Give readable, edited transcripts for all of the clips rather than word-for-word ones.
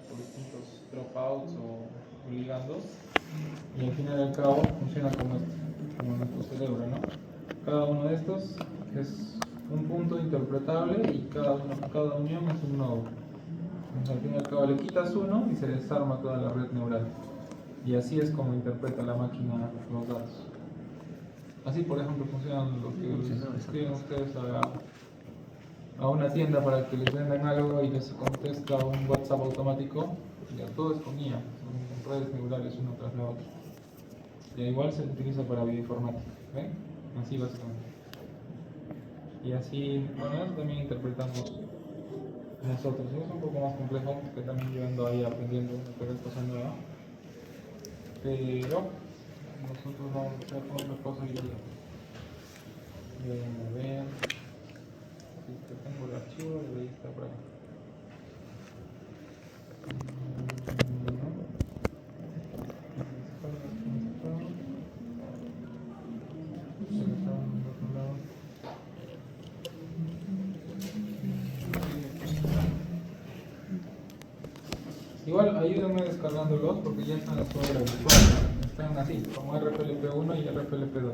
por distintos dropouts o ligandos, y al fin y al cabo funciona como nuestro cerebro, ¿no? Cada uno de estos es un punto interpretable y cada unión es un nodo. Entonces, al fin y al cabo le quitas uno y se desarma toda la red neural. Y así es como interpreta la máquina los datos. Así, por ejemplo, funcionan los que escriben ustedes a una tienda para que les vendan algo y les contesta un WhatsApp automático. Ya todo es con IA, son redes neurales una tras la otra. Y igual se utiliza para videoinformática, ¿ven? Así básicamente. Y así, bueno, eso también interpretamos nosotros. Es un poco más complejo, que también yo ando ahí aprendiendo una cosa nueva. Pero nosotros vamos a hacer otra cosa hoy día. A ver, si tengo el archivo, y ahí está por acá. Igual ayúdenme descargándolos porque ya están las pruebas virtuales. Están así, como RFLP1 y RFLP2.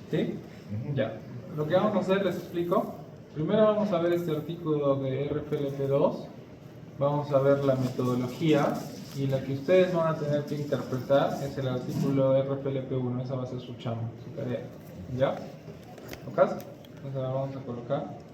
¿Sí? Ya. Lo que vamos a hacer, les explico. Primero vamos a ver este artículo de RFLP2. Vamos a ver la metodología. Y la que ustedes van a tener que interpretar es el artículo de RFLP1. Esa va a ser su chamba, su tarea. ¿Ya? ¿Ok? Entonces la vamos a colocar.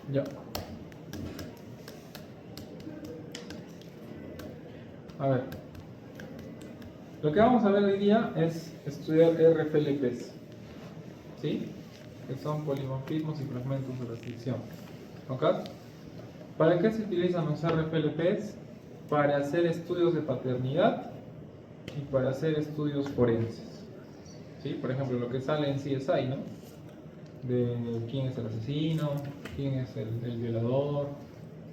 Ya. A ver. Lo que vamos a ver hoy día es estudiar RFLPs. ¿Sí? Que son polimorfismos y fragmentos de restricción. ¿Ok? ¿Para qué se utilizan los RFLPs? Para hacer estudios de paternidad y para hacer estudios forenses. ¿Sí? Por ejemplo, lo que sale en CSI, ¿no? De quién es el asesino, quién es el violador.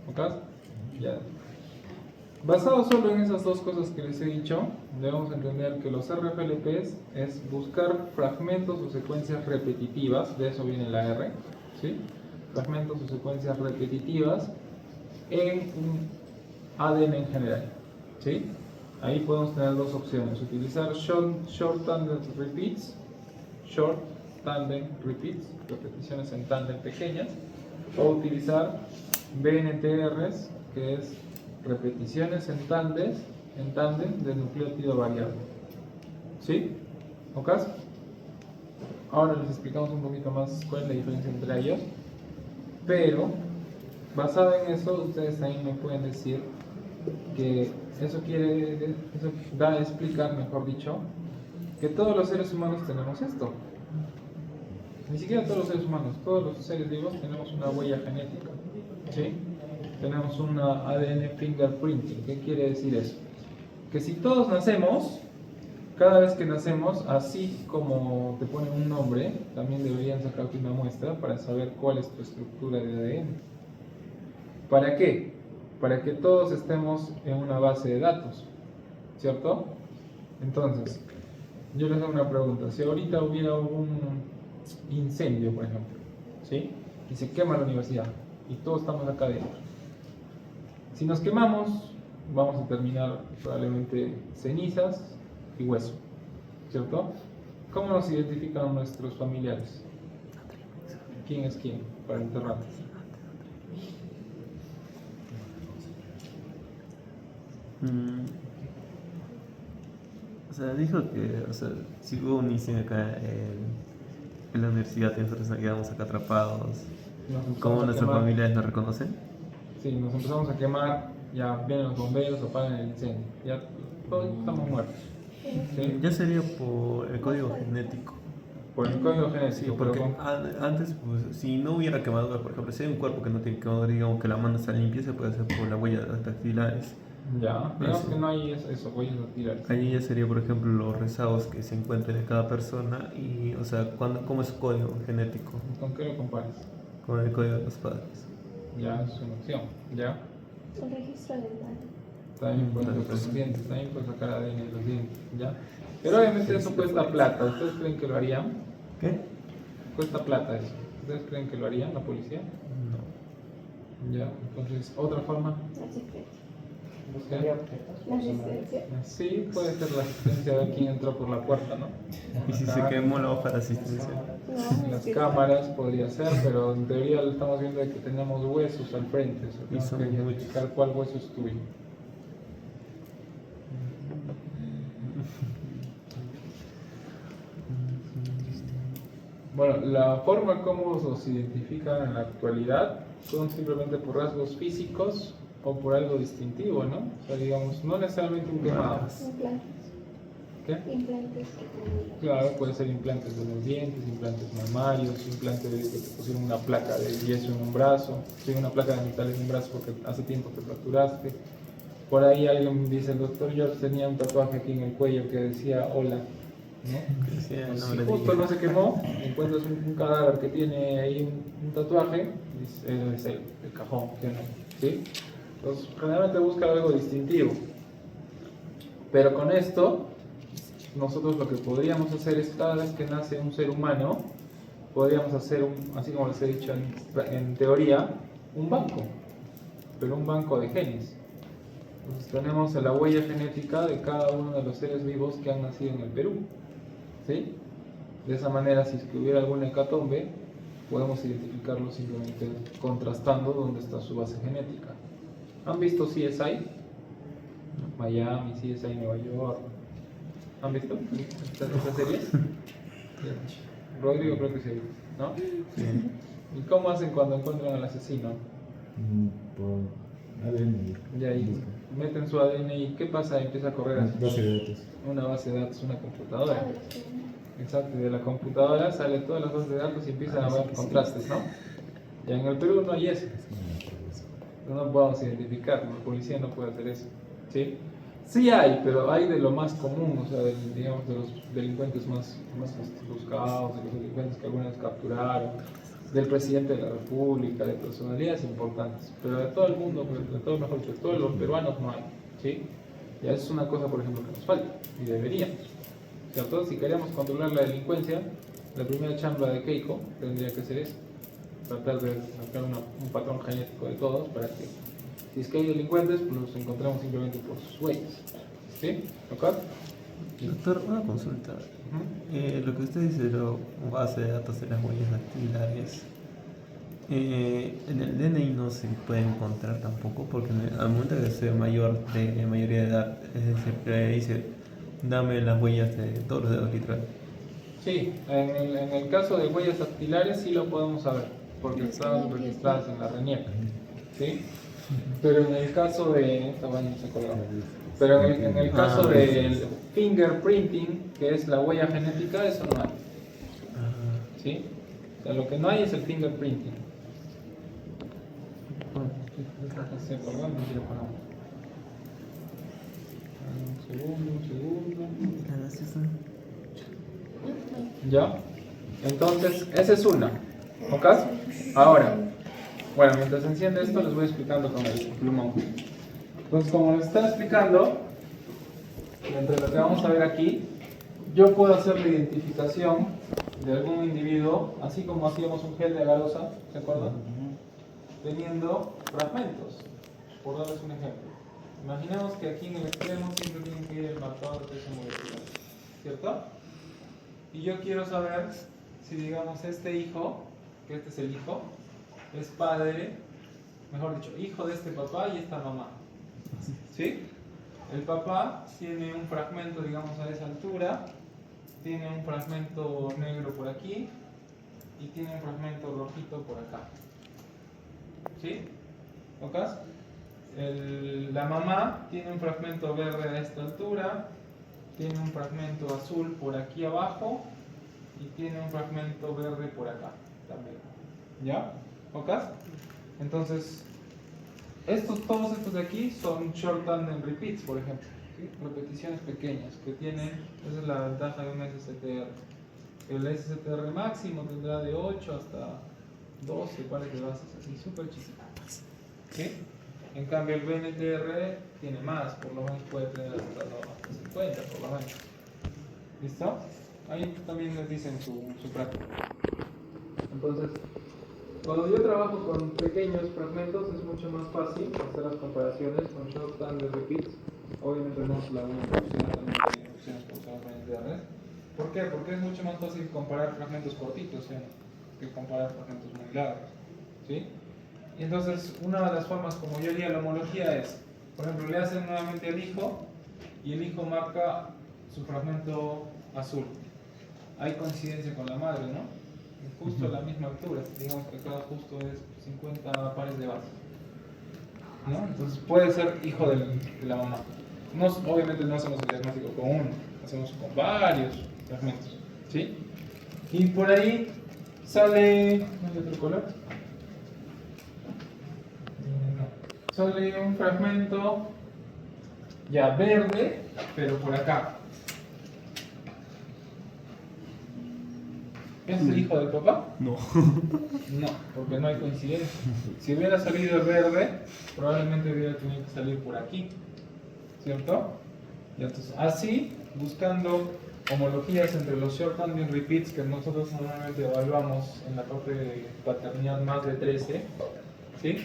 ¿Ok? Ya. Basado solo en esas dos cosas que les he dicho, debemos entender que los RFLPs es buscar fragmentos o secuencias repetitivas, de eso viene la R, ¿sí? Fragmentos o secuencias repetitivas en un ADN en general, ¿sí? Ahí podemos tener dos opciones, utilizar short tandem repeats, repeticiones en tándem pequeñas, o utilizar BNTRs, que es repeticiones en tándem de nucleótido variable. ¿Sí? ¿Ok? Ahora les explicamos un poquito más cuál es la diferencia entre ellos. Pero, basado en eso, ustedes también me pueden decir que eso da a explicar, mejor dicho, que todos los seres humanos tenemos esto. Ni siquiera todos los seres humanos, todos los seres vivos tenemos una huella genética. ¿Sí? Tenemos una ADN fingerprinting. ¿Qué quiere decir eso? Que si todos nacemos, cada vez que nacemos, así como te ponen un nombre, también deberían sacarte una muestra para saber cuál es tu estructura de ADN. ¿Para qué? Para que todos estemos en una base de datos, ¿cierto? Entonces, yo les hago una pregunta. Si ahorita hubiera un incendio, por ejemplo, ¿sí? Y se quema la universidad y todos estamos acá dentro. Si nos quemamos, vamos a terminar probablemente cenizas y hueso, ¿cierto? ¿Cómo nos identifican nuestros familiares? ¿Quién es quién para enterrarnos? O sea, dijo que, o sea, si hubo un incendio acá en la universidad y nosotros quedamos acá atrapados, ¿cómo nuestros familiares nos reconocen? Sí, nos empezamos a quemar, ya vienen los bomberos, apagan el incendio, ya todos estamos muertos. ¿Sí? Ya sería por el código genético. Por el código Sí, genético, porque pero antes, pues, si no hubiera quemadura, por ejemplo, si hay un cuerpo que no tiene quemadura, digamos que la mano está limpia, se puede hacer por la huella dactilares. ya, digamos que no hay eso, huellas dactilares. Ahí ya sería, por ejemplo, los rezagos que se encuentren en cada persona y, o sea, ¿cómo es su código genético? ¿Con qué lo comparas? Con el código de los padres. Ya es una opción, ¿ya? Un registro dental. También pueden sacar los dientes, también pueden sacar ADN de los dientes, ¿ya? Pero obviamente eso cuesta plata. ¿Ustedes creen que lo harían? ¿Qué? Cuesta plata eso. ¿Ustedes creen que lo harían la policía? No. Ya, entonces, ¿otra forma? La asistencia. ¿Buscaría La asistencia. Sí, puede ser la asistencia de quien entró por la puerta, ¿no? ¿Y si se quemó la hoja de asistencia? No, Las es que cámaras podría ser, pero en teoría lo estamos viendo de que tenemos huesos al frente. O sea, Y tenemos son que muchos. identificar cuál hueso es tuyo. Bueno, la forma como los identifican en la actualidad son simplemente por rasgos físicos o por algo distintivo, ¿no? O sea, digamos, no necesariamente un quemado. implantes. ¿Qué? Implantes. Claro, puede ser implantes de los dientes, implantes mamarios, implantes de que te pusieron una placa de yeso en un brazo, sí, una placa de metal en un brazo porque hace tiempo te fracturaste. Por ahí alguien dice, el doctor George tenía un tatuaje aquí en el cuello que decía hola, ¿no? Sí, el Si nombre de justo ella. no se quemó, encuentras un cadáver que tiene ahí un tatuaje, es el cajón, que no, ¿sí? Entonces, generalmente busca algo distintivo. Pero con esto, nosotros lo que podríamos hacer es cada vez que nace un ser humano, podríamos hacer, así como les he dicho en teoría, un banco, pero un banco de genes. Entonces tenemos la huella genética de cada uno de los seres vivos que han nacido en el Perú. ¿Sí? De esa manera, si es que hubiera alguna hecatombe, podemos identificarlo simplemente contrastando dónde está su base genética. ¿Han visto CSI? Miami, CSI Nueva York. ¿Han visto estas series? Rodrigo creo que sí, ¿no? Sí. ¿Y cómo hacen cuando encuentran al asesino? Por ADN. Ya ahí meten su ADN y ¿qué pasa? Empieza a correr así. Base de datos. Una base de datos, una computadora. Exacto, y de la computadora sale todas las bases de datos y empiezan a haber contrastes, ¿no? Ya en el Perú no hay eso. No podemos identificar, la policía no puede hacer eso. ¿Sí? Sí hay, pero hay de lo más común, o sea, digamos, de los delincuentes más buscados, de los delincuentes que alguna vez capturaron, del presidente de la República, de personalidades importantes. Pero de todo el mundo, de todo, mejor dicho, de todos los peruanos no hay. ¿Sí? Ya es una cosa, por ejemplo, que nos falta, y deberíamos. ¿Cierto? Si queremos controlar la delincuencia, la primera chamba de Keiko tendría que ser eso. Tratar de sacar un patrón genético de todos para que, si es que hay delincuentes, pues los encontramos simplemente por sus huellas. ¿Sí? ¿Ok? Doctor, una consulta. Lo que usted dice de la base de datos de las huellas dactilares, en el DNI no se puede encontrar tampoco, porque al momento de ser mayor, de mayoría de edad, es decir, que dice, dame las huellas de todos los dedos literales. Sí, en el caso de huellas dactilares sí lo podemos saber, porque están registradas en la RENIEC. ¿Sí? Pero en el caso de... Esta vaina se colgó. Pero en el caso del fingerprinting, que es la huella genética, eso no hay. ¿Sí? O sea, lo que no hay es el fingerprinting. Se colgó, no quiero parar. Un segundo. ¿Ya? Entonces, esa es una. ¿Ok? Ahora, bueno, mientras se enciende esto, les voy explicando con el plumón. Entonces, como les estaba explicando, entre lo que vamos a ver aquí, yo puedo hacer la identificación de algún individuo, así como hacíamos un gel de agarosa, ¿se acuerdan? Teniendo fragmentos, por darles un ejemplo. Imaginemos que aquí en el extremo siempre tiene que ir el marcador de peso molecular, ¿cierto? Y yo quiero saber si, digamos, este hijo, que este es el hijo, es padre, mejor dicho, hijo de este papá y esta mamá. ¿Sí? El papá tiene un fragmento, digamos, a esa altura, tiene un fragmento negro por aquí y tiene un fragmento rojito por acá. ¿Sí? ¿Ok? La mamá tiene un fragmento verde a esta altura, tiene un fragmento azul por aquí abajo y tiene un fragmento verde por acá también. ¿Ya? ¿Ok? Entonces, todos estos de aquí son short tandem repeats, por ejemplo. ¿Sí? Repeticiones pequeñas que tienen, esa es la ventaja de un SSTR. El SSTR máximo tendrá de 8 hasta 12 pares de bases, así súper chiquitas. ¿Sí? En cambio el BNTR tiene más, por lo menos puede tener hasta 50 por lo menos. ¿Listo? Ahí también les dicen su práctica. Entonces, cuando yo trabajo con pequeños fragmentos es mucho más fácil hacer las comparaciones con short standard repeats. Obviamente tenemos la única opción también de opciones que usamos BNTR. ¿Por qué? Porque es mucho más fácil comparar fragmentos cortitos, ¿sí? Que comparar fragmentos muy largos, ¿sí? Y entonces, una de las formas como yo haría la homología es, por ejemplo, le hacen nuevamente al hijo y el hijo marca su fragmento azul. Hay coincidencia con la madre, ¿no? Justo a la misma altura, digamos que acá justo es 50 pares de bases, ¿no? Entonces puede ser hijo de la mamá. No, obviamente no hacemos el diagnóstico con uno, hacemos con varios fragmentos, ¿sí? Y por ahí sale, ¿no hay otro color? No. Sale un fragmento ya verde, pero por acá. ¿Es el hijo del papá? No. No, porque no hay coincidencia. Si hubiera salido el verde, probablemente hubiera tenido que salir por aquí, ¿cierto? Y entonces, así, buscando homologías entre los short ending repeats que nosotros normalmente evaluamos en la parte de paternidad más de 13, ¿sí?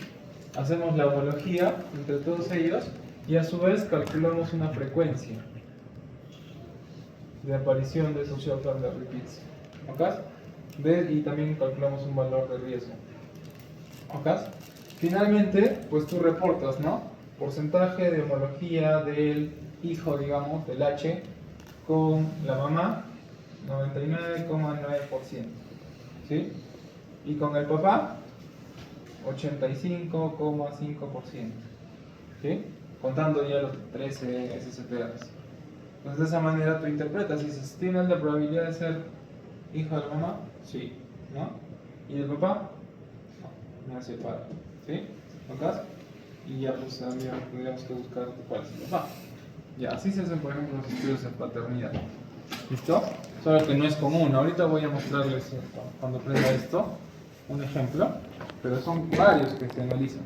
Hacemos la homología entre todos ellos y a su vez calculamos una frecuencia de aparición de esos short ending repeats. ¿Ok? Y también calculamos un valor de riesgo. ¿Ok? Finalmente, pues tú reportas, ¿no? Porcentaje de homología del hijo, digamos, del H con la mamá, 99,9%. ¿Sí? Y con el papá, 85,5%. ¿Sí? Contando ya los 13 SSTRs. Entonces de esa manera tú interpretas y dices, ¿tienes la probabilidad de ser hijo de la mamá? Sí, ¿no? ¿Y del papá? No, no es el padre, ¿sí? ¿Ok? Y ya pues tendríamos que buscar cuál es el papá. Ya, así se hacen por ejemplo los estudios de paternidad. ¿Listo? Solo que no es común. Ahorita voy a mostrarles cuando aprenda esto un ejemplo, pero son varios que se analizan.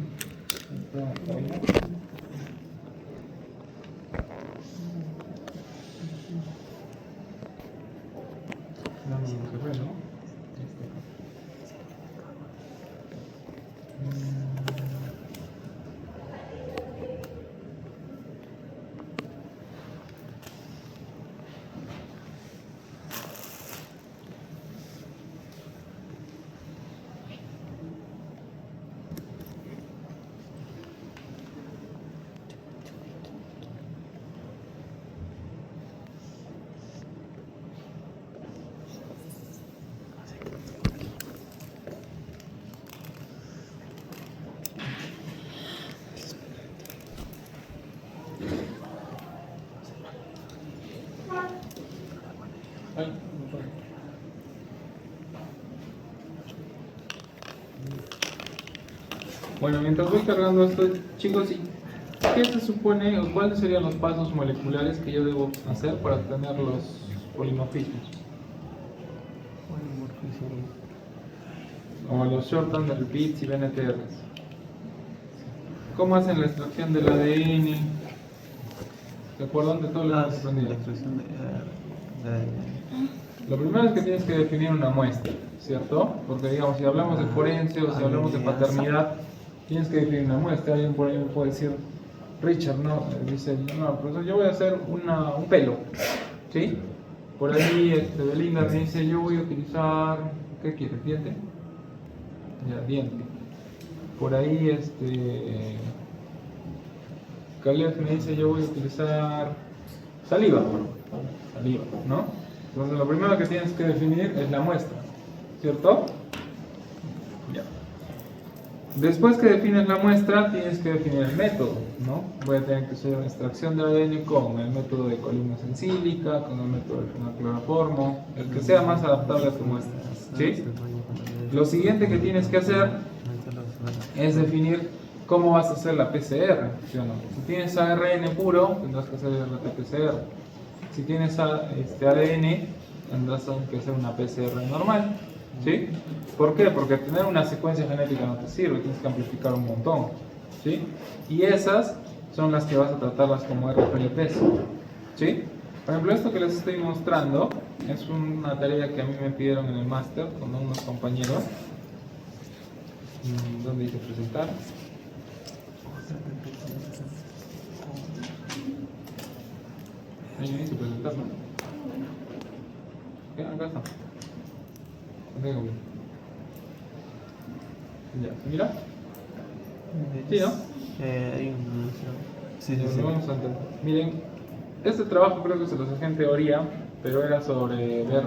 Bueno, mientras voy cargando esto, chicos, ¿qué se supone o cuáles serían los pasos moleculares que yo debo hacer para obtener los polimorfismos? O los short hand repeats y BNTRs. ¿Cómo hacen la extracción del ADN? ¿Se acuerdan de todo lo que hemos aprendido? La extracción de Lo primero es que tienes que definir una muestra, ¿cierto? Porque digamos, si hablamos de forense o si hablamos de paternidad, tienes que definir una muestra. Alguien por ahí me puede decir, Richard, no, dice, no, profesor, yo voy a hacer un pelo, ¿sí? Por ahí Belinda me dice, yo voy a utilizar, ¿qué quieres? ¿Diente? Ya, diente. Por ahí Caleb me dice, yo voy a utilizar saliva, ¿no? Entonces lo primero que tienes que definir es la muestra, ¿cierto? Ya. Después que defines la muestra, tienes que definir el método, ¿no? Voy a tener que hacer una extracción de ADN con el método de columna sencílica, con el método del fenocloroformo, el que sea más adaptable a tu muestra, ¿sí? Lo siguiente que tienes que hacer es definir cómo vas a hacer la PCR, ¿sí o no? Si tienes ARN puro, tendrás que hacer el RT-PCR. Si tienes ADN, tendrás que hacer una PCR normal, ¿sí? ¿Por qué? Porque tener una secuencia genética no te sirve, tienes que amplificar un montón. ¿sí? Y esas son las que vas a tratarlas como RFLPs, ¿sí? Por ejemplo, esto que les estoy mostrando es una tarea que a mí me pidieron en el máster con unos compañeros. ¿Dónde dice presentar? Ahí me dice presentar, ¿no? ¿Qué? Acá está. Venga, bien. Ya, ¿se mira? Sí, ¿no? Hay un... Sí, sí, Lo sí. vamos a entender. Miren, este trabajo creo que se los dejé en teoría, pero era sobre ver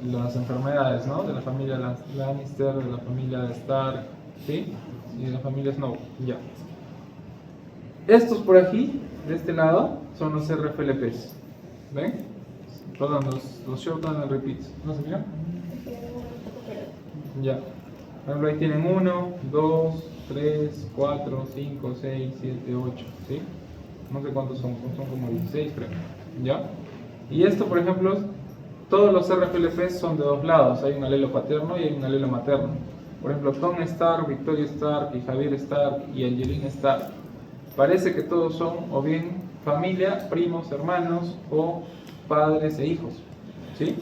las enfermedades, ¿no? De la familia Lannister, de la familia Stark, ¿sí? Y de la familia Snow, ya. Estos por aquí, de este lado, son los RFLPs. ¿Ven? Perdón, los short and repeats. ¿No se mira? Ya. Por ejemplo, ahí tienen 1, 2, 3, 4, 5, 6, 7, 8, ¿sí? No sé cuántos son como 16 creo. ¿Ya? Y esto, por ejemplo, todos los RFLPs son de dos lados. Hay un alelo paterno y hay un alelo materno. Por ejemplo, Tom Stark, Victoria Stark, y Javier Stark y Angelina Stark. Parece que todos son o bien familia, primos, hermanos o padres e hijos. ¿Sí?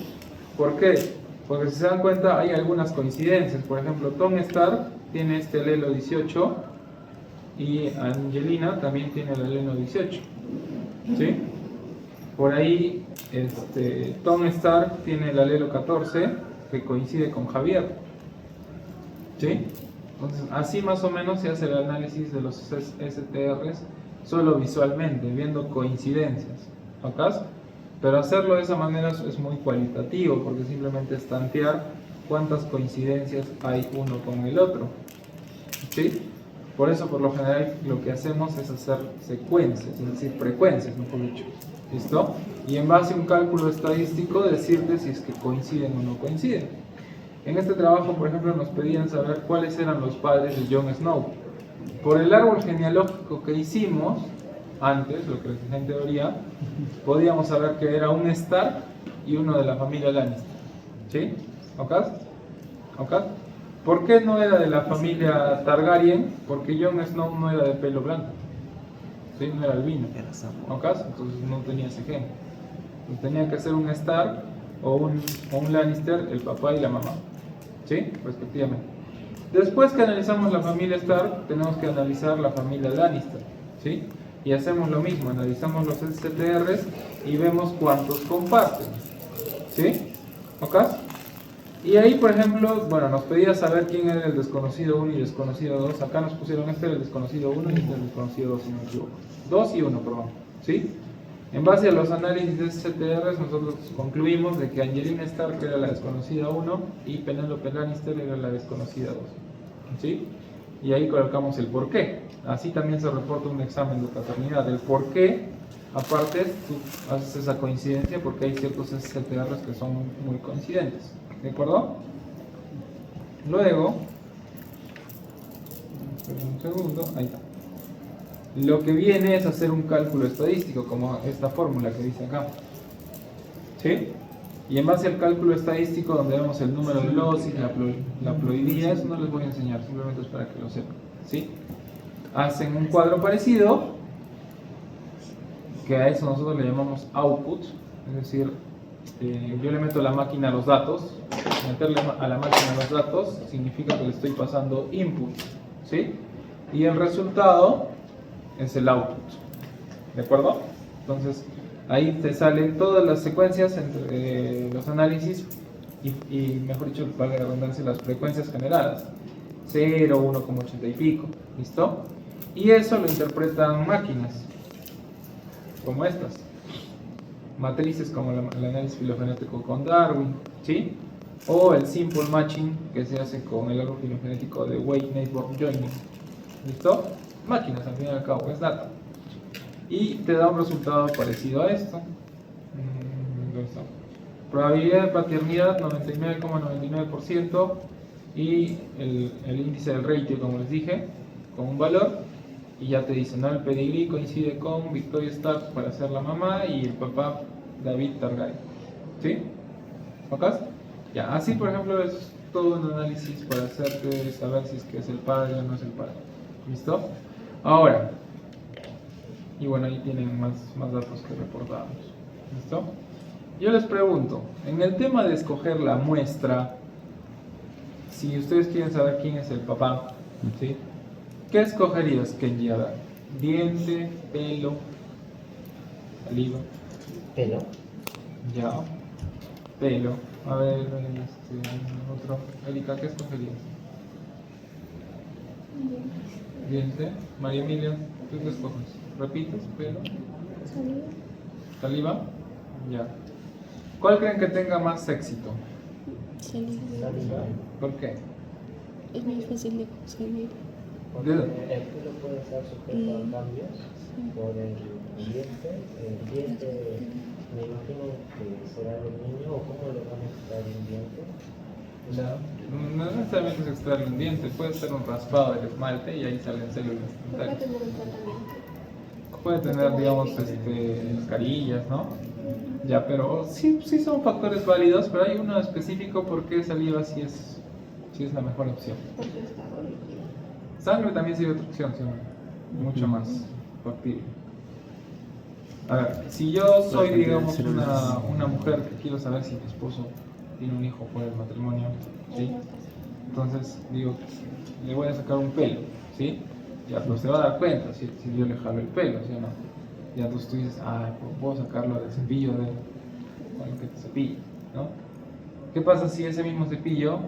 ¿Por qué? Porque si se dan cuenta hay algunas coincidencias. Por ejemplo, Tom Stark tiene este alelo 18 y Angelina también tiene el alelo 18. ¿Sí? Por ahí Tom Stark tiene el alelo 14 que coincide con Javier. ¿Sí? Entonces, así más o menos se hace el análisis de los STRs solo visualmente, viendo coincidencias. ¿Ok? Pero hacerlo de esa manera es muy cualitativo, porque simplemente es tantear cuántas coincidencias hay uno con el otro. ¿Sí? Por eso, por lo general, lo que hacemos es hacer secuencias, es decir, frecuencias, mejor dicho. ¿Listo? Y en base a un cálculo estadístico, decirte si es que coinciden o no coinciden. En este trabajo, por ejemplo, nos pedían saber cuáles eran los padres de Jon Snow. Por el árbol genealógico que hicimos antes, lo que les dije en teoría, podíamos saber que era un Stark y uno de la familia Lannister. ¿Sí? ¿Ok? ¿Ok? ¿Por qué no era de la familia Targaryen? Porque Jon Snow no era de pelo blanco. ¿Sí? No era albino. ¿Ok? Entonces no tenía ese gen. Entonces tenía que ser un Stark o un Lannister, el papá y la mamá. ¿Sí? Respectivamente. Después que analizamos la familia Stark, tenemos que analizar la familia Lannister. ¿Sí? Y hacemos lo mismo, analizamos los STRs y vemos cuántos comparten. ¿Sí? ¿Ok? Y ahí, por ejemplo, bueno, nos pedía saber quién era el desconocido 1 y desconocido 2. Acá nos pusieron este era el desconocido 1 y este era el desconocido 2, si no me equivoco. 2 y 1, perdón. ¿Sí? En base a los análisis de STRs, nosotros concluimos de que Angelina Stark era la desconocida 1 y Penélope Lannister era la desconocida 2. ¿Sí? Y ahí colocamos el por qué. Así también se reporta un examen de paternidad. El por qué, aparte, tú haces esa coincidencia porque hay ciertos STRs que son muy coincidentes. ¿De acuerdo? Luego, esperen un segundo, ahí está. Lo que viene es hacer un cálculo estadístico, como esta fórmula que dice acá. ¿Sí? Y en base al cálculo estadístico, donde vemos el número de losis, la ploidía, eso no les voy a enseñar, simplemente es para que lo sepan. ¿Sí? Hacen un cuadro parecido, que a eso nosotros le llamamos output, es decir, yo le meto a la máquina los datos. Meterle a la máquina los datos significa que le estoy pasando input, ¿sí? Y el resultado es el output, ¿de acuerdo? Entonces ahí te salen todas las secuencias entre los análisis y mejor dicho, para redundancia, las frecuencias generadas 0, 1,80 y pico, ¿listo? Y eso lo interpretan máquinas como estas, matrices como el análisis filogenético con Darwin, ¿sí? O el simple matching que se hace con el árbol filogenético de Weight Network Joining. ¿Listo? Máquinas, al fin y al cabo, es data. Y te da un resultado parecido a esto. Probabilidad de paternidad 99,99% y el índice del ratio, como les dije, con un valor. Y ya te dice, ¿no? El pedigrí coincide con Victoria Stark para ser la mamá y el papá David Targaryen. ¿Sí? ¿Ok? Ya, así por ejemplo es todo un análisis para hacerte saber si es que es el padre o no es el padre. ¿Listo? Ahora, y bueno, ahí tienen más datos que reportamos. ¿Listo? Yo les pregunto, en el tema de escoger la muestra, si ustedes quieren saber quién es el papá, ¿sí? ¿Qué escogerías, Kenji? A ver, diente, pelo, saliva. Pelo. Ya, pelo. A ver, otro. Erika, ¿qué escogerías? Diente. María Emilia, ¿tú qué escoges? ¿Repites? Pelo. Saliva. ¿Saliva? Ya. ¿Cuál creen que tenga más éxito? Saliva. Saliva. ¿Por qué? Es más fácil de conseguir. Porque el pelo puede estar sujeto a cambios por el diente. El diente, me imagino que será del niño, o cómo le van a quitar el diente. No necesariamente es extraerle un diente, puede ser un raspado del esmalte y ahí salen células Puede dentales. tener un tratamiento. Puede tener, digamos, carillas, ¿no? Ya, pero sí son factores válidos, pero hay uno específico porque saliva sí es la mejor opción. Porque está líquido. Sangre también sería otra opción, sí, mucho más factible. A ver, si yo soy, digamos, una mujer que quiero saber si mi esposo tiene un hijo fuera del matrimonio, ¿sí? Entonces digo, le voy a sacar un pelo, ¿sí? Ya, pero se va a dar cuenta si yo le jalo el pelo, ¿sí o no? Ya entonces tú dices, pues puedo sacarlo del cepillo con el que te cepillas, ¿no? ¿Qué pasa si ese mismo cepillo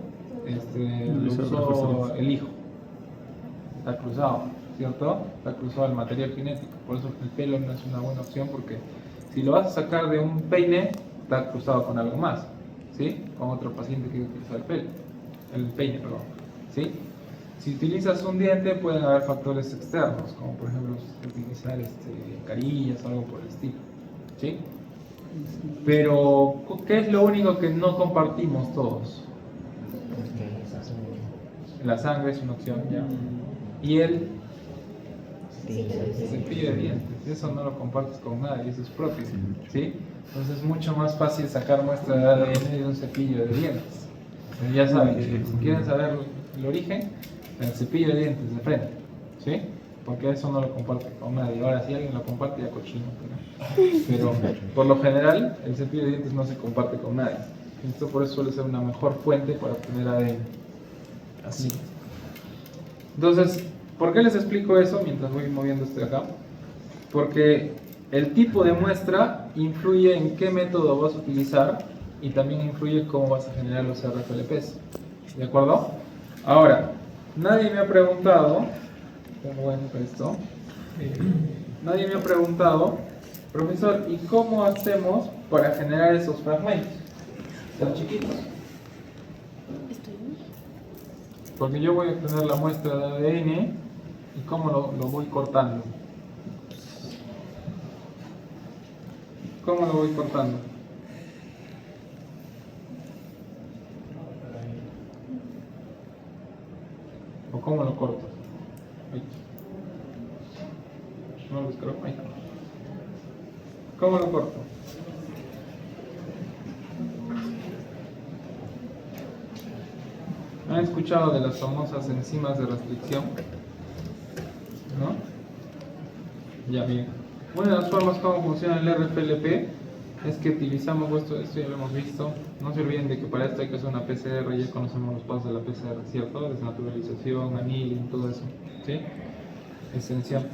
lo usó el hijo? Está cruzado, ¿cierto? Está cruzado el material genético, por eso el pelo no es una buena opción, porque si lo vas a sacar de un peine, está cruzado con algo más, ¿sí? Con otro paciente que utiliza el peine, perdón, ¿sí? Si utilizas un diente, pueden haber factores externos, como por ejemplo utilizar carillas o algo por el estilo, ¿sí? Pero, ¿qué es lo único que no compartimos todos? Porque esa es La sangre es una opción, ya. Y el Sí, cepillo de dientes, eso no lo compartes con nadie, eso es propio, ¿sí? Entonces es mucho más fácil sacar muestra de ADN de un cepillo de dientes. Ya saben, si quieren saber el origen, el cepillo de dientes de frente, ¿sí? Porque eso no lo comparte con nadie. Ahora, si alguien lo comparte, ya cochino. Pero por lo general, el cepillo de dientes no se comparte con nadie. Esto por eso suele ser una mejor fuente para obtener ADN. Así. Entonces, ¿por qué les explico eso mientras voy moviendo esto de acá? Porque el tipo de muestra influye en qué método vas a utilizar y también influye cómo vas a generar los RFLPs. ¿De acuerdo? Ahora, nadie me ha preguntado, ¿cómo voy a hacer esto? Nadie me ha preguntado, profesor, ¿y cómo hacemos para generar esos fragmentos tan chiquitos? Porque yo voy a obtener la muestra de ADN y cómo lo voy cortando. ¿Cómo lo voy cortando? ¿O cómo lo corto? Ahí. No lo descargo. Ahí. ¿Cómo lo corto? ¿Han escuchado de las famosas enzimas de restricción? ¿No? Ya bien. Una de las formas como funciona el RFLP es que utilizamos esto ya lo hemos visto. No se olviden de que para esto hay que hacer una PCR, ya conocemos los pasos de la PCR, ¿cierto? Desnaturalización, annealing, todo eso, ¿sí? Esencial.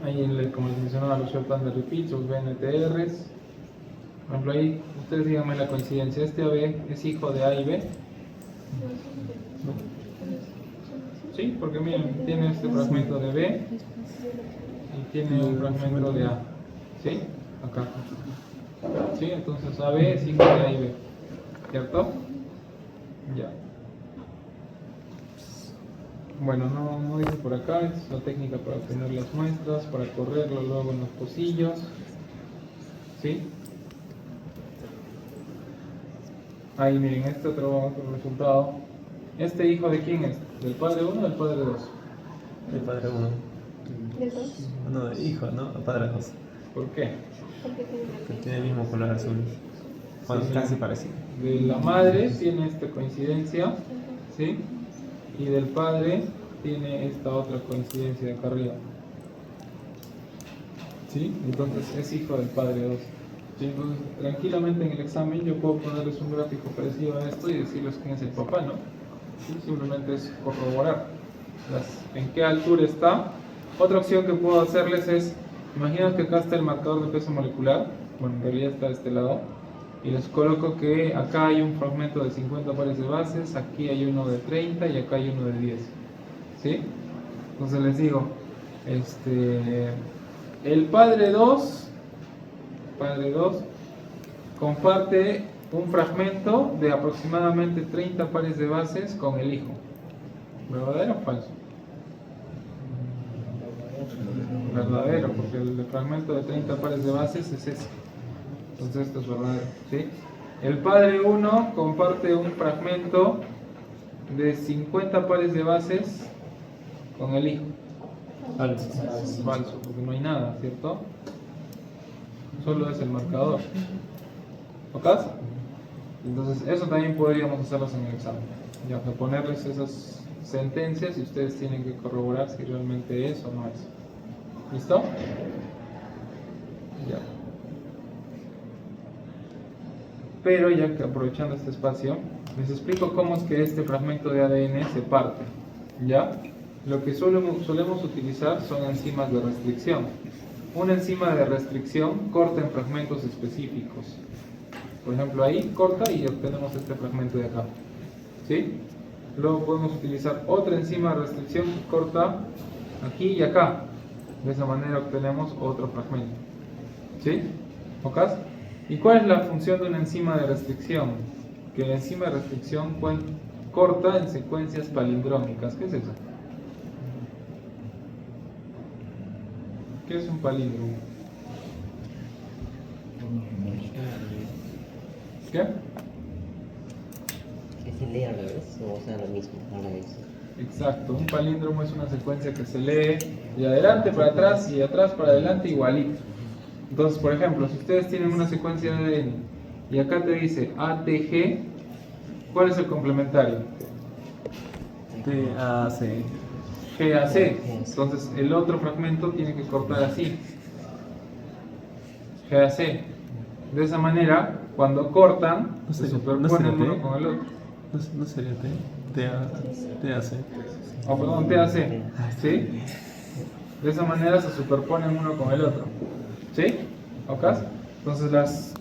Ahí, como les mencionaba, los short and repeats, los BNTRs. Por ejemplo, ahí, ustedes díganme la coincidencia. Este AB es hijo de A y B. Sí, porque miren, tiene este fragmento de B y tiene un fragmento de A. ¿Sí? Acá. ¿Sí? Entonces AB es hijo de A y B. ¿Cierto? Ya. Bueno, no dice por acá, es la técnica para obtener las muestras, para correrlo luego en los pocillos. ¿Sí? Ahí miren, este otro resultado. ¿Este hijo de quién es? ¿Del padre 1 o del padre 2? El padre 1. ¿De dos? No, de hijo, ¿no? El padre 2. ¿Por qué? Porque tiene Que una tiene el mismo color azul. Bueno, Sí, casi sí. parecido. De la madre tiene esta coincidencia, ¿sí? y del padre tiene esta otra coincidencia de acá arriba. ¿Sí? Entonces es hijo del padre 2. ¿Sí? Entonces, tranquilamente en el examen yo puedo ponerles un gráfico parecido a esto y decirles quién es el papá, ¿no? ¿Sí? Simplemente es corroborar en qué altura está. Otra opción que puedo hacerles es, imaginen que acá está el marcador de peso molecular, bueno, en realidad está de este lado, y les coloco que acá hay un fragmento de 50 pares de bases, aquí hay uno de 30 y acá hay uno de 10. ¿Sí? Entonces les digo, el padre 2 comparte un fragmento de aproximadamente 30 pares de bases con el hijo. ¿Verdadero o falso? Verdadero, porque el fragmento de 30 pares de bases es ese. Entonces esto es verdadero, ¿sí? El padre 1 comparte un fragmento de 50 pares de bases con el hijo. Falso. Falso, porque no hay nada, ¿cierto? Solo es el marcador. ¿Ok? Entonces eso también podríamos hacerlos en el examen. Ya que ponerles esas sentencias y ustedes tienen que corroborar si realmente es o no es. ¿Listo? Ya. Pero ya que aprovechando este espacio, les explico cómo es que este fragmento de ADN se parte. ¿Ya? Lo que solemos utilizar son enzimas de restricción. Una enzima de restricción corta en fragmentos específicos. Por ejemplo, ahí corta y obtenemos este fragmento de acá. ¿Sí? Luego podemos utilizar otra enzima de restricción que corta aquí y acá. De esa manera obtenemos otro fragmento. ¿Sí? ¿Ok? ¿Y cuál es la función de una enzima de restricción? Que la enzima de restricción corta en secuencias palindrómicas. ¿Qué es eso? ¿Qué es un palíndromo? ¿Qué? Que se lee a la vez, o sea, lo mismo a la vez. Exacto, un palíndromo es una secuencia que se lee de adelante para atrás y de atrás para adelante igualito. Entonces, por ejemplo, si ustedes tienen una secuencia de ADN y acá te dice ATG, ¿cuál es el complementario? TAC. GAC. Entonces, el otro fragmento tiene que cortar así. GAC. De esa manera, cuando cortan, se superponen uno con el otro. No sería TAC. Oh, perdón, TAC. ¿Sí? De esa manera se superponen uno con el otro. ¿Sí? ¿Ok? Entonces las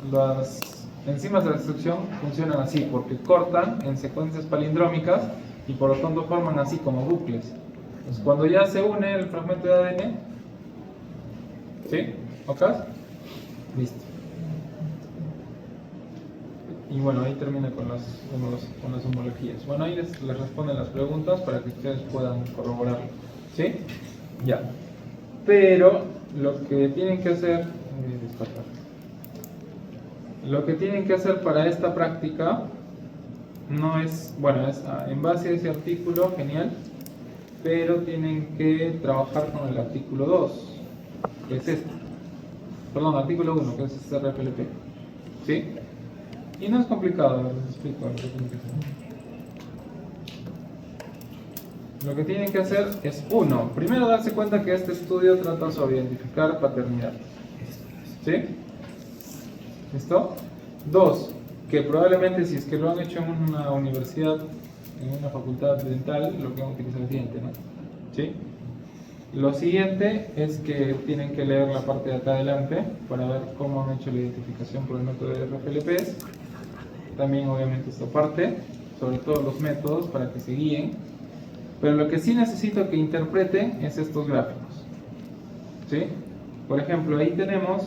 enzimas de restricción funcionan así, porque cortan en secuencias palindrómicas y por lo tanto forman así como bucles. Entonces cuando ya se une el fragmento de ADN, ¿sí? ¿Ok? Listo. Y bueno, ahí termina con las homologías. Bueno, ahí les responden las preguntas para que ustedes puedan corroborarlo. ¿Sí? Ya. Pero lo que tienen que hacer, para esta práctica no es, bueno, es en base a ese artículo, genial, pero tienen que trabajar con el artículo 2, que es este. Perdón, artículo 1, que es este RFLP. ¿Sí? Y no es complicado, les explico lo que tienen que hacer. Lo que tienen que hacer es, uno, primero darse cuenta que este estudio trata sobre identificar paternidad. ¿Sí? ¿Listo? Dos, que probablemente si es que lo han hecho en una universidad, en una facultad dental, lo que van a utilizar es diente, ¿no? ¿Sí? Lo siguiente es que tienen que leer la parte de acá adelante para ver cómo han hecho la identificación por el método de RFLPs. También obviamente esta parte, sobre todo los métodos para que se guíen. Pero lo que sí necesito que interpreten es estos gráficos. ¿Sí? Por ejemplo, ahí tenemos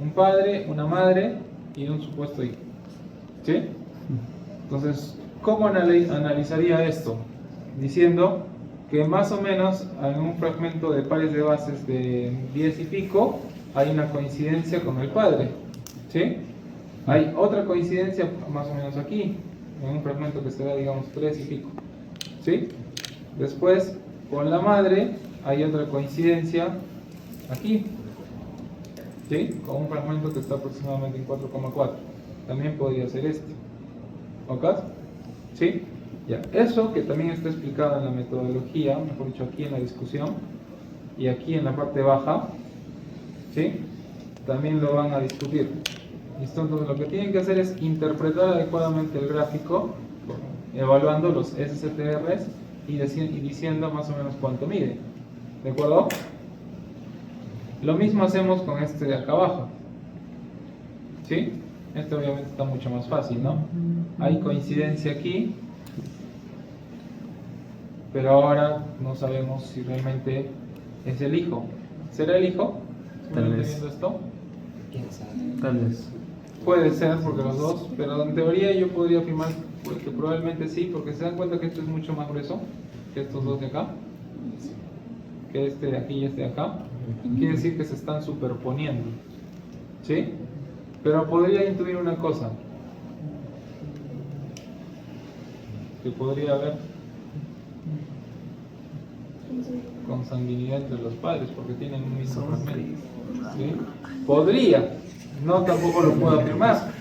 un padre, una madre y un supuesto hijo. ¿Sí? Entonces, ¿cómo analizaría esto? Diciendo que más o menos en un fragmento de pares de bases de 10 y pico hay una coincidencia con el padre. ¿Sí? Hay otra coincidencia más o menos aquí, en un fragmento que se da, digamos, 3 y pico. ¿Sí? Después, con la madre, hay otra coincidencia aquí, ¿sí? Con un fragmento que está aproximadamente en 4,4. También podría ser este. ¿Ok? ¿Sí? Ya, eso que también está explicado en la metodología, mejor dicho aquí en la discusión y aquí en la parte baja, ¿sí? También lo van a discutir. ¿Listo? Entonces lo que tienen que hacer es interpretar adecuadamente el gráfico, evaluando los SCTRs y diciendo más o menos cuánto mide. ¿De acuerdo? Lo mismo hacemos con este de acá abajo. ¿Sí? Este obviamente está mucho más fácil, ¿no? Hay coincidencia aquí, pero ahora no sabemos si realmente es el hijo. ¿Será el hijo? Tal vez. ¿Viendo esto? ¿Quién sabe? Tal vez. Puede ser, porque los dos, pero en teoría yo podría afirmar que probablemente sí, porque se dan cuenta que esto es mucho más grueso que estos dos de acá, que este de aquí y este de acá. Quiere decir que se están superponiendo, ¿sí? Pero podría intuir una cosa, que podría haber consanguinidad entre los padres, porque tienen un mismo fragmento, ¿sí? Podría, no tampoco lo puedo afirmar,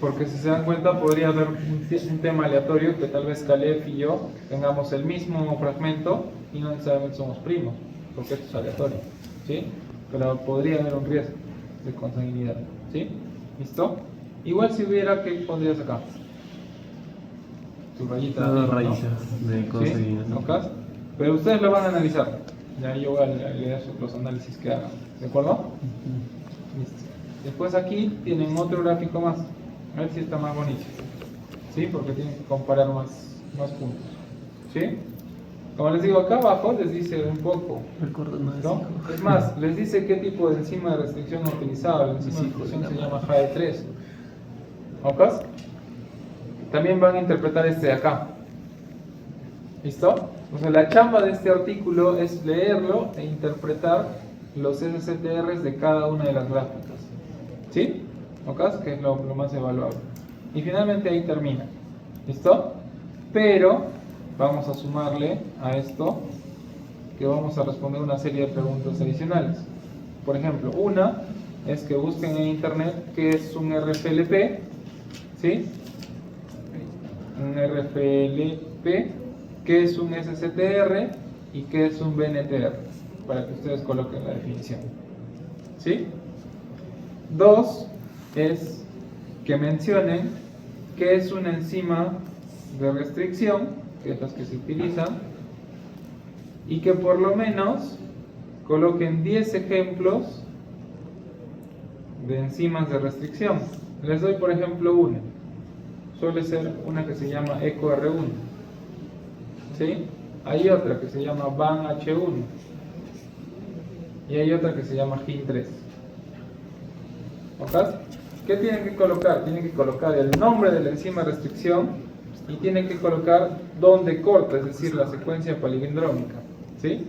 porque si se dan cuenta podría haber un tema aleatorio que tal vez Caleb y yo tengamos el mismo fragmento y no necesariamente somos primos, porque esto es aleatorio, ¿sí? Pero podría haber un riesgo de consanguinidad, ¿sí? ¿Listo? Igual si hubiera, ¿qué pondrías acá? Tu rayita Dos arriba, ¿no? rayitas de consanguinidad. ¿Sí? ¿Ok? Pero ustedes lo van a analizar. Ya yo voy a leer los análisis que hagan. ¿De acuerdo? Listo. Después aquí tienen otro gráfico más. A ver si está más bonito. ¿Sí? Porque tienen que comparar más puntos. ¿Sí? Como les digo, acá abajo les dice un poco. El cordón no es ¿No? hijo. Es más, les dice qué tipo de enzima de restricción ha utilizado. La enzima de restricción se llama JAE3. ¿Ok? También van a interpretar este de acá. ¿Listo? Entonces la chamba de este artículo es leerlo e interpretar los SCTRs de cada una de las gráficas. ¿Sí? ¿Ok? Que es lo más evaluable. Y finalmente ahí termina. ¿Listo? Pero vamos a sumarle a esto que vamos a responder una serie de preguntas adicionales. Por ejemplo, una es que busquen en internet qué es un RFLP, ¿sí? Un RFLP, qué es un SCTR y qué es un BNTR, para que ustedes coloquen la definición. ¿Sí? Dos es que mencionen qué es una enzima de restricción, que es las que se utilizan, y que por lo menos coloquen 10 ejemplos de enzimas de restricción. Les doy por ejemplo una. Suele ser una que se llama EcoR1. ¿Sí? Hay otra que se llama BANH1. Y hay otra que se llama HIN3. ¿Ok? ¿Qué tienen que colocar? Tienen que colocar el nombre de la enzima de restricción y tienen que colocar dónde corta, es decir, la secuencia palindrómica. ¿Sí?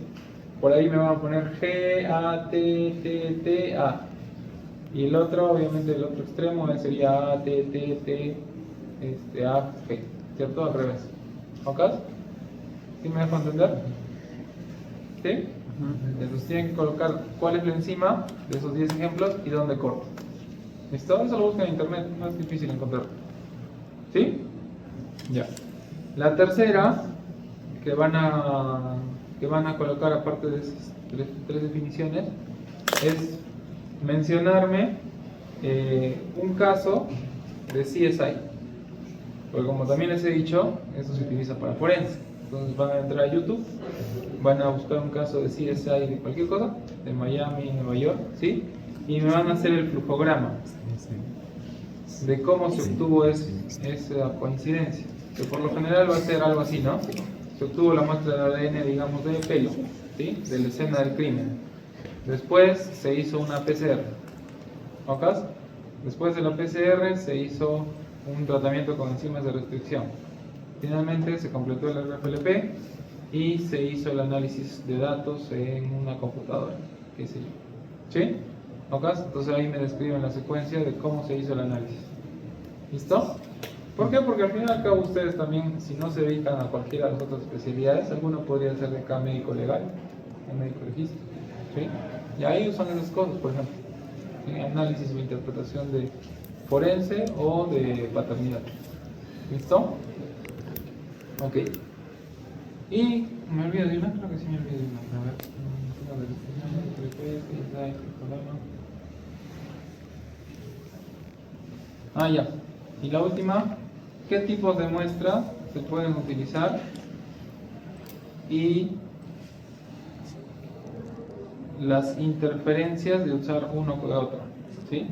Por ahí me van a poner G, A, T, T, T, A. Y el otro, obviamente, el otro extremo sería A, T, T, T, A, G. ¿Cierto? Al revés. ¿Ok? ¿Sí me dejo entender? ¿Sí? Entonces tienen que colocar cuál es la enzima de esos 10 ejemplos y dónde corta. ¿Listo? Eso lo buscan en internet, no es difícil encontrarlo. ¿Sí? Ya. La tercera que van a colocar, aparte de esas tres definiciones, es mencionarme un caso de CSI. Porque como también les he dicho, eso se utiliza para forense. Entonces van a entrar a YouTube, van a buscar un caso de CSI de cualquier cosa, de Miami, Nueva York, ¿sí? Y me van a hacer el flujograma de cómo se obtuvo esa coincidencia. Que por lo general va a ser algo así, ¿no? Se obtuvo la muestra de ADN, digamos, de pelo, ¿sí? De la escena del crimen. Después se hizo una PCR. ¿Ok? Después de la PCR se hizo un tratamiento con enzimas de restricción. Finalmente se completó el RFLP y se hizo el análisis de datos en una computadora, qué sé yo. ¿Sí? ¿Ok? Entonces ahí me describen la secuencia de cómo se hizo el análisis. ¿Listo? ¿Por qué? Porque al fin y al cabo ustedes también, si no se dedican a cualquiera de las otras especialidades, alguno podría ser de acá médico legal, o médico legista. ¿Sí? Y ahí usan esas cosas, por ejemplo. ¿Sí? Análisis o interpretación de forense o de paternidad. ¿Listo? Ok. Y me olvido de una, creo que sí me olvido de una. A ver. Ah, ya. Y la última, ¿qué tipos de muestras se pueden utilizar? Y las interferencias de usar uno con otro, ¿sí?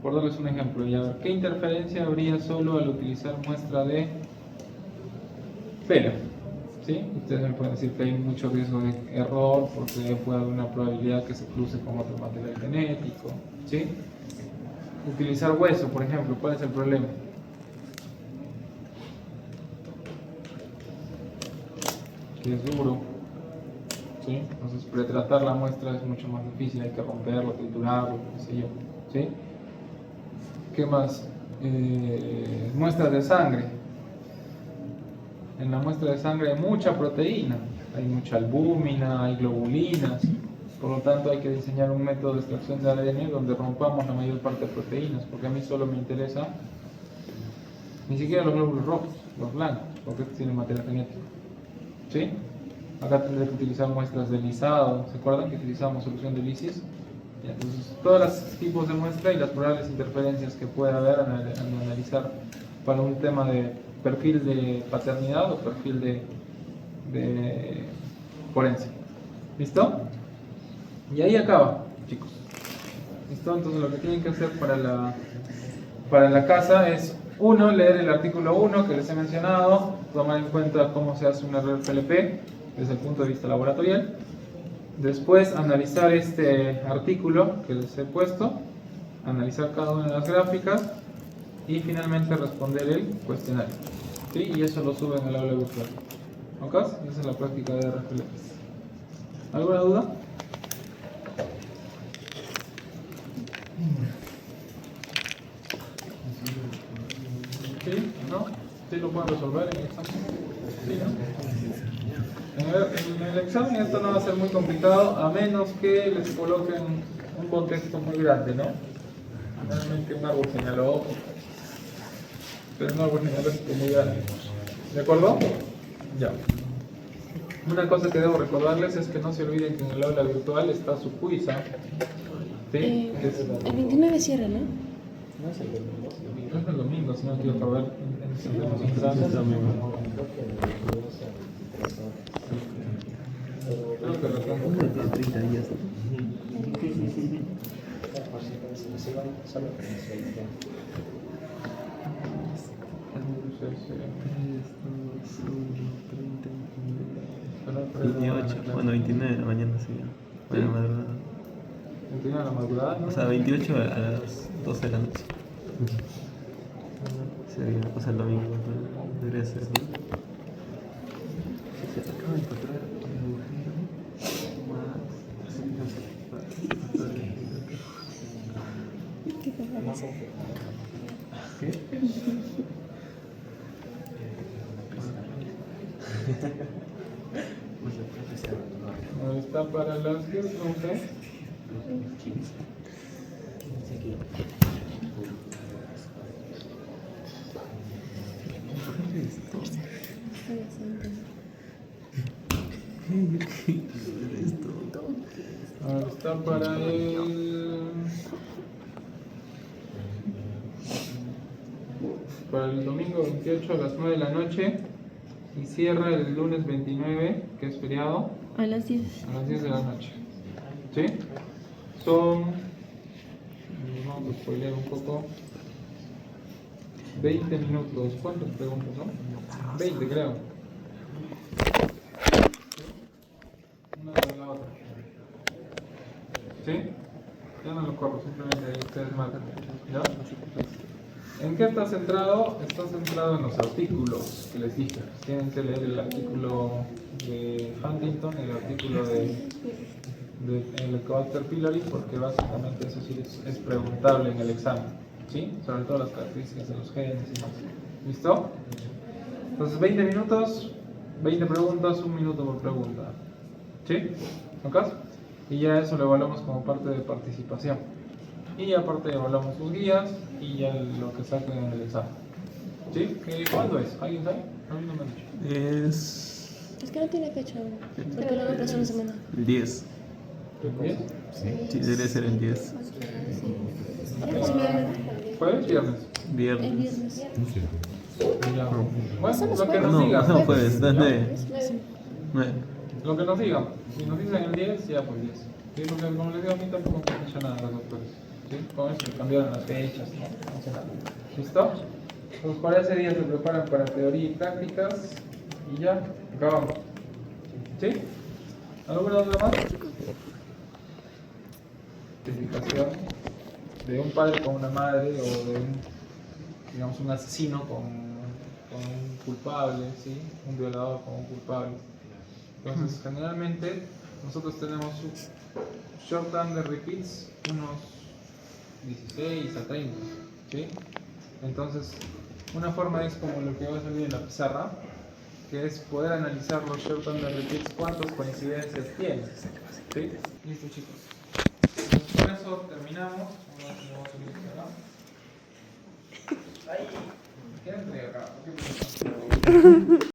Por darles un ejemplo, y a ver, ¿qué interferencia habría solo al utilizar muestra de pelo? ¿Sí? Ustedes me pueden decir que hay mucho riesgo de error porque puede haber una probabilidad que se cruce con otro material genético, ¿sí? Utilizar hueso, por ejemplo, ¿cuál es el problema? Que es duro, ¿sí? Entonces pretratar la muestra es mucho más difícil, hay que romperlo, triturarlo, qué sé yo, ¿sí? ¿Qué más? Muestras de sangre. En la muestra de sangre hay mucha proteína, hay mucha albúmina, hay globulinas, por lo tanto hay que diseñar un método de extracción de ADN donde rompamos la mayor parte de proteínas, porque a mí solo me interesa ni siquiera los glóbulos rojos, los blancos, porque estos tienen material genético, ¿sí? Acá tendré que utilizar muestras de lisado. ¿Se acuerdan que utilizamos solución de lisis? Entonces, todos los tipos de muestra y las probables interferencias que puede haber al analizar para un tema de perfil de paternidad o perfil de forense. ¿Listo? Y ahí acaba, chicos. ¿Listo? Entonces lo que tienen que hacer para la casa es, uno, leer el artículo 1 que les he mencionado, tomar en cuenta cómo se hace un RFLP desde el punto de vista laboratorial. Después analizar este artículo que les he puesto, analizar cada una de las gráficas y finalmente responder el cuestionario. ¿Sí? Y eso lo suben al aula virtual. ¿Ok? Esa es la práctica de RFLPs. ¿Alguna duda? ¿Sí? ¿No? ¿Sí lo pueden resolver en el examen? ¿Sí, no? En el examen esto no va a ser muy complicado, a menos que les coloquen un contexto muy grande, ¿no? Realmente un árbol señaló, pero un árbol señaló es muy grande. ¿De acuerdo? Ya. Una cosa que debo recordarles es que no se olviden que en el aula virtual está su quiz, ¿sí? El 29 cierra, ¿no? No es el domingo. No es el domingo, sino que quiero saber en entrando. Creo que lo tengo. Tiene 30 días. Pero, 28, bueno, 29 de la mañana, sí. Bueno, ¿Sí? madrugada. 29 de la madrugada, ¿no? O sea, 28 a las 12 de la noche. Sería, o sea, el domingo, ¿no? Debería ser, ¿no? Se acaba de encontrar un agujero ¿Qué te parece? ¿Qué? Está para las que usted. Está para el domingo 28 a las 9 de la noche y cierra el lunes 29, que es feriado, A las 10. a las 10 de la noche. ¿Sí? Son, vamos a spoilear un poco, 20 minutos. ¿Cuántas preguntas son? 20, creo. Una tras la otra. ¿Sí? Ya no lo corro, simplemente ahí ustedes marcan. ¿Ya? ¿En qué está centrado? Está centrado en los artículos que les dije. Tienen que leer el artículo de Huntington, el artículo de Helicobacter pylori, porque básicamente eso sí es preguntable en el examen, ¿sí? Sobre todo las características de los genes y más. ¿Listo? Entonces 20 minutos, 20 preguntas, 1 minuto por pregunta. ¿Sí? ¿Ok? Y ya eso lo evaluamos como parte de participación. Y aparte evaluamos sus guías y ya lo que saquen en el examen. ¿Sí? ¿Cuándo es? ¿Alguien sabe? A mí no me han dicho. Es que no tiene fecha. Porque lo pasó una semana. el 10. ¿Bien? Sí, debería ser el 10. Aproximadamente. ¿Jueves? ¿Viernes? El Viernes. viernes. Ya. Bueno, lo que nos No, digan. no jueves, no es 9. Lo que nos digan. Si nos dicen el 10, ya pues 10. Sí, porque como les digo, a mí tampoco me han dicho nada los doctores. ¿Sí? Con eso cambiaron las fechas, no hace nada. ¿Listo? Entonces para ese día se preparan para teoría y prácticas y ya, acabamos. ¿Sí? ¿Alguna otra más? Identificación de un padre con una madre o de un, digamos, un asesino con un culpable, ¿sí? Un violador con un culpable. Entonces, generalmente nosotros tenemos short under repeats unos 16 a 30, ¿sí? Entonces, una forma es como lo que va a salir en la pizarra, que es poder analizar los short under repeats, cuántas coincidencias tienen, ¿sí? Listo, chicos. Entonces, con eso terminamos. Vamos a subir acá. Ahí. ¿Qué entrega acá? ¿Por qué?